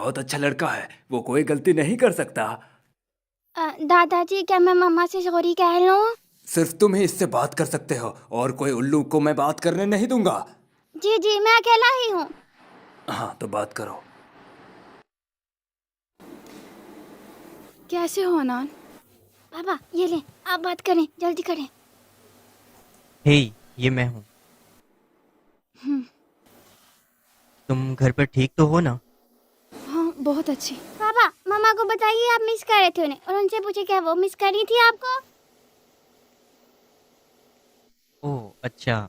बहुत अच्छा लड़का है, वो कोई गलती नहीं कर सकता। दादाजी, क्या मैं मम्मा से सॉरी कह लूं? सिर्फ तुम ही इससे बात कर सकते हो और कोई उल्लू को मैं बात करने नहीं दूंगा। जी जी, मैं अकेला ही हूँ। हाँ तो बात करो। कैसे हो अनान? पापा ये ले, आप बात करें, जल्दी करें। हे, ये मैं हूँ। हम्म, तुम घर पर ठीक तो हो ना? हाँ बहुत अच्छी। पापा मम्मा को बताइए आप मिस कर रहे थे उन्हें, और उनसे पूछे क्या वो मिस कर रही थी आपको। ओह अच्छा,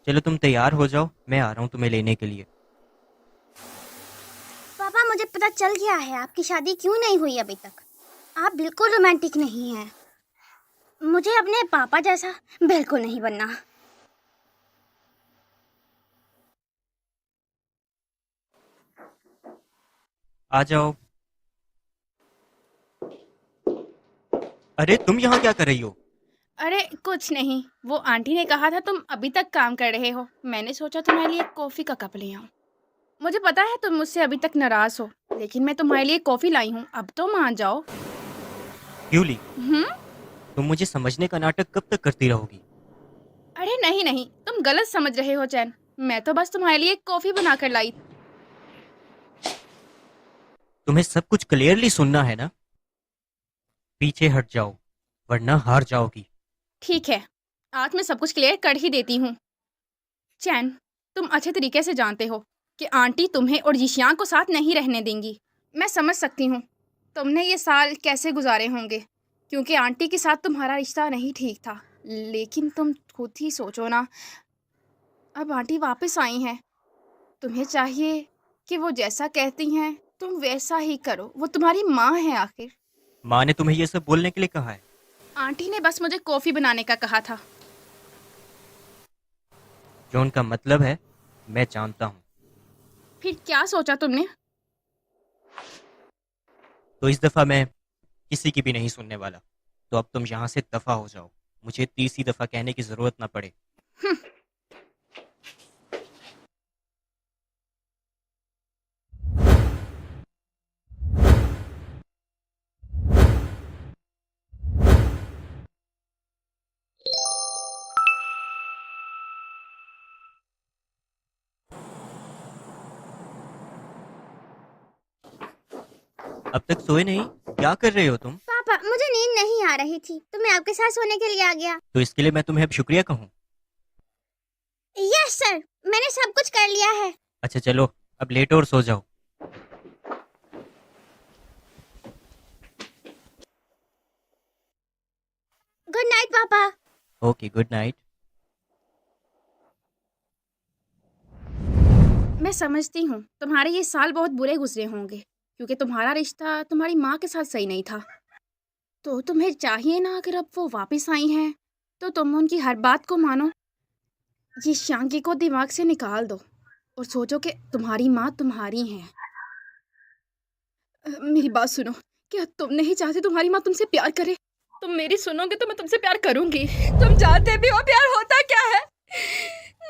चलो तुम तैयार हो जाओ, मैं आ रहा हूँ तुम्हें लेने के लिए। पापा मुझे पता चल गया है आपकी शादी क्यों नहीं हुई अभी तक। आप बिल्कुल रोमांटिक नहीं हैं। मुझे अपने पापा जैसा बिल्कुल नहीं बनना। आ जाओ। अरे तुम यहाँ क्या कर रही हो? अरे कुछ नहीं, वो आंटी ने कहा था तुम अभी तक काम कर रहे हो, मैंने सोचा तुम्हारे लिए कॉफ़ी का कप ले आऊं। मुझे पता है तुम मुझसे अभी तक नाराज हो, लेकिन मैं तुम्हारे लिए कॉफ़ी लाई हूँ, अब तो मान जाओ। क्यूली, हम्म। तुम मुझे समझने का नाटक कब तक करती रहोगी? अरे नहीं नहीं, तुम गलत समझ रहे हो चैन, मैं तो बस तुम्हारे लिए कॉफ़ी बना कर लाई। तुम्हें सब कुछ क्लियरली सुनना है ना? पीछे हट जाओ, वरना हार जाओगी। ठीक है, आज मैं सब कुछ क्लियर कर ही देती हूँ। चैन, तुम अच्छे तरीके से जानते हो कि आंटी तुम्हें और जिशियान को साथ नहीं रहने देंगी। मैं समझ सकती हूँ तुमने ये साल कैसे गुजारे होंगे, क्योंकि आंटी के साथ तुम्हारा रिश्ता नहीं ठीक था। लेकिन तुम खुद ही सोचो ना, अब आंटी वापस आई हैं, तुम्हें चाहिए कि वो जैसा कहती हैं तुम वैसा ही करो। वो तुम्हारी माँ है आखिर। माँ ने तुम्हें ये सब बोलने के लिए कहा है? आंटी ने बस मुझे कॉफ़ी बनाने का कहा था। जो उनका मतलब है मैं जानता हूँ। फिर क्या सोचा तुमने? तो इस दफ़ा मैं किसी की भी नहीं सुनने वाला। तो अब तुम यहाँ से दफ़ा हो जाओ, मुझे तीसरी दफ़ा कहने की ज़रूरत ना पड़े। अब तक सोए नहीं? क्या कर रहे हो तुम? पापा मुझे नींद नहीं आ रही थी तो मैं आपके साथ सोने के लिए आ गया। तो इसके लिए मैं तुम्हें अब शुक्रिया कहूँ? यस सर, मैंने सब कुछ कर लिया है। अच्छा चलो, अब लेटो और सो जाओ। गुड नाइट पापा। Okay, good night. मैं समझती हूँ तुम्हारे ये साल बहुत बुरे गुजरे होंगे, क्योंकि तुम्हारा रिश्ता तुम्हारी माँ के साथ सही नहीं था। तो तुम्हें चाहिए ना, अगर अब वो वापस आई हैं तो तुम उनकी हर बात को मानो। ये शांति को दिमाग से निकाल दो और सोचो कि तुम्हारी माँ तुम्हारी है। मेरी बात सुनो, क्या तुम नहीं चाहते तुम्हारी माँ तुमसे प्यार करे? तुम मेरी सुनोगे तो मैं तुमसे प्यार करूंगी। तुम जानते भी हो प्यार होता क्या है।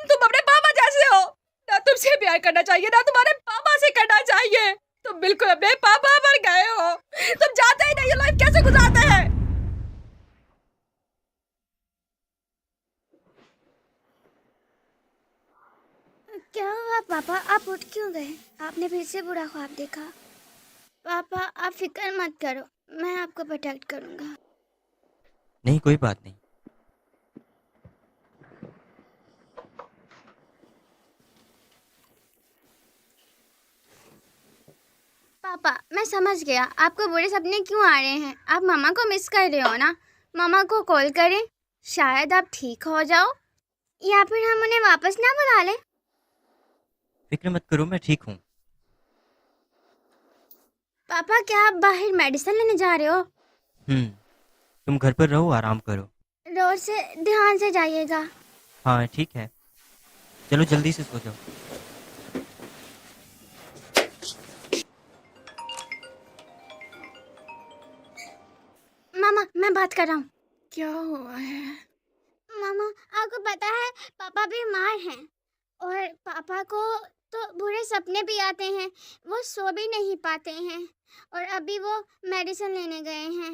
तुम अपने पापा जैसे हो, ना तुमसे प्यार करना चाहिए ना तुम्हारे पापा से करना चाहिए। तुम बिल्कुल अपने पापा पर गए हो। तुम जानते ही नहीं ये लाइफ कैसे गुजारते हैं। क्या हुआ पापा, आप उठ क्यों गए? आपने फिर से बुरा ख्वाब देखा? पापा आप फिक्र मत करो, मैं आपको प्रोटेक्ट करूंगा। नहीं, कोई बात नहीं। पापा मैं समझ गया आपको बुरे सपने क्यों आ रहे हैं। आप मामा को मिस कर रहे हो ना। मामा को कॉल करें, शायद आप ठीक हो जाओ, या फिर हम उन्हें वापस ना बुला लें। फिक्र मत करो, मैं ठीक हूँ। पापा क्या आप बाहर मेडिसिन लेने जा रहे हो? तुम घर पर रहो, आराम करो। रोड से ध्यान से जाइएगा। हाँ ठीक है, चलो जल्दी से सो जाओ। मामा मैं बात कर रहा हूँ। क्या हुआ है? मामा आपको पता है पापा बीमार हैं और पापा को तो बुरे सपने भी आते हैं, वो सो भी नहीं पाते हैं और अभी वो मेडिसिन लेने गए हैं।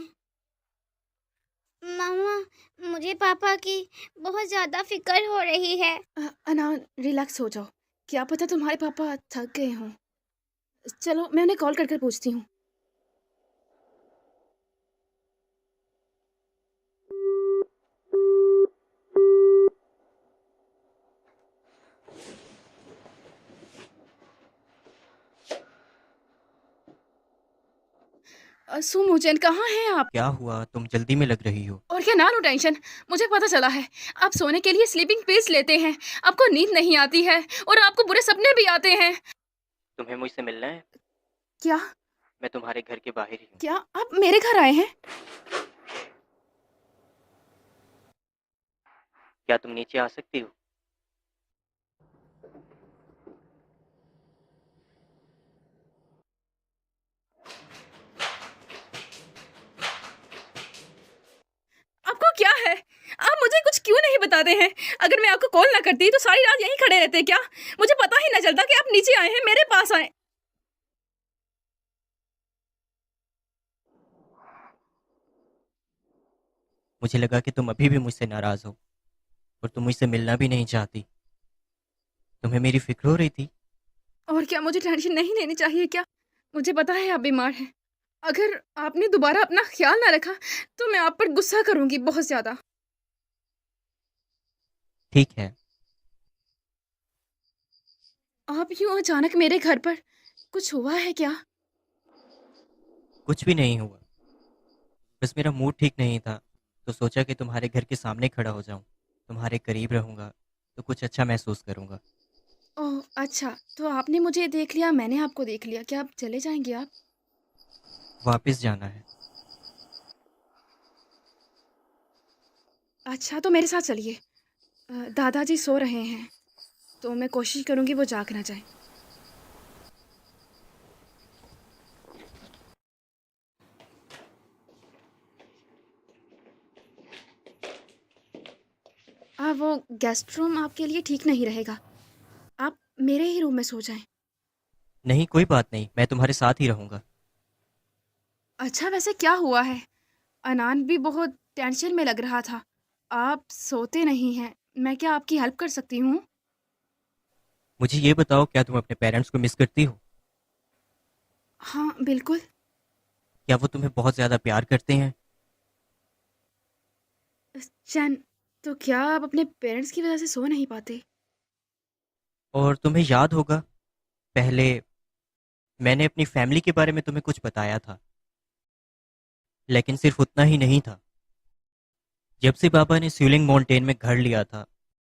मामा, मुझे पापा की बहुत ज़्यादा फिक्र हो रही है। अनान, रिलैक्स हो जाओ। क्या पता तुम्हारे पापा थक गए हों। चलो मैं उन्हें कॉल करके पूछती हूँ। सुमुचन, कहाँ हैं आप? क्या हुआ? तुम जल्दी में लग रही हो। और क्या, ना लो टेंशन। मुझे पता चला है आप सोने के लिए स्लीपिंग पिल्स लेते हैं। आपको नींद नहीं आती है और आपको बुरे सपने भी आते हैं। तुम्हें मुझसे मिलना है? क्या? मैं तुम्हारे घर के बाहर ही हूँ। क्या आप मेरे घर आए हैं? क्या तुम नीचे आ सकती हो? आपको क्या है? आप मुझे कुछ क्यों नहीं बताते हैं? अगर मैं आपको कॉल ना करती तो सारी रात यहीं खड़े रहते क्या? मुझे पता ही ना चलता कि आप नीचे आए हैं, मेरे पास आए। मुझे लगा कि तुम अभी भी मुझसे नाराज हो और तुम मुझसे मिलना भी नहीं चाहती। तुम्हें मेरी फिक्र हो रही थी। और क्या मुझे टेंशन नहीं लेनी चाहिए क्या? मुझे पता है आप बीमार हैं। अगर आपने दोबारा अपना ख्याल ना रखा तो मैं आप पर गुस्सा करूंगी बहुत ज्यादा। ठीक है। आप यूं अचानक मेरे घर पर, कुछ हुआ है क्या? कुछ भी नहीं हुआ, बस मेरा मूड ठीक नहीं था तो सोचा कि तुम्हारे घर के सामने खड़ा हो जाऊं। तुम्हारे करीब रहूंगा तो कुछ अच्छा महसूस करूंगा। ओह अच्छा, तो आपने मुझे देख लिया, मैंने आपको देख लिया। क्या आप चले जाएंगे आप? वापस जाना है। अच्छा, तो मेरे साथ चलिए। दादाजी सो रहे हैं तो मैं कोशिश करूंगी वो जाग ना जाए। वो गेस्ट रूम आपके लिए ठीक नहीं रहेगा। आप मेरे ही रूम में सो जाएं। नहीं, कोई बात नहीं, मैं तुम्हारे साथ ही रहूंगा। अच्छा, वैसे क्या हुआ है? अनान भी बहुत टेंशन में लग रहा था। आप सोते नहीं हैं, मैं क्या आपकी हेल्प कर सकती हूँ? मुझे ये बताओ, क्या तुम अपने पेरेंट्स को मिस करती हो? हाँ बिल्कुल। क्या वो तुम्हें बहुत ज़्यादा प्यार करते हैं? चैन, तो क्या आप अपने पेरेंट्स की वजह से सो नहीं पाते? और तुम्हें याद होगा, पहले मैंने अपनी फैमिली के बारे में तुम्हें कुछ बताया था, लेकिन सिर्फ उतना ही नहीं था। जब से पापा ने स्यूलिंग माउंटेन में घर लिया था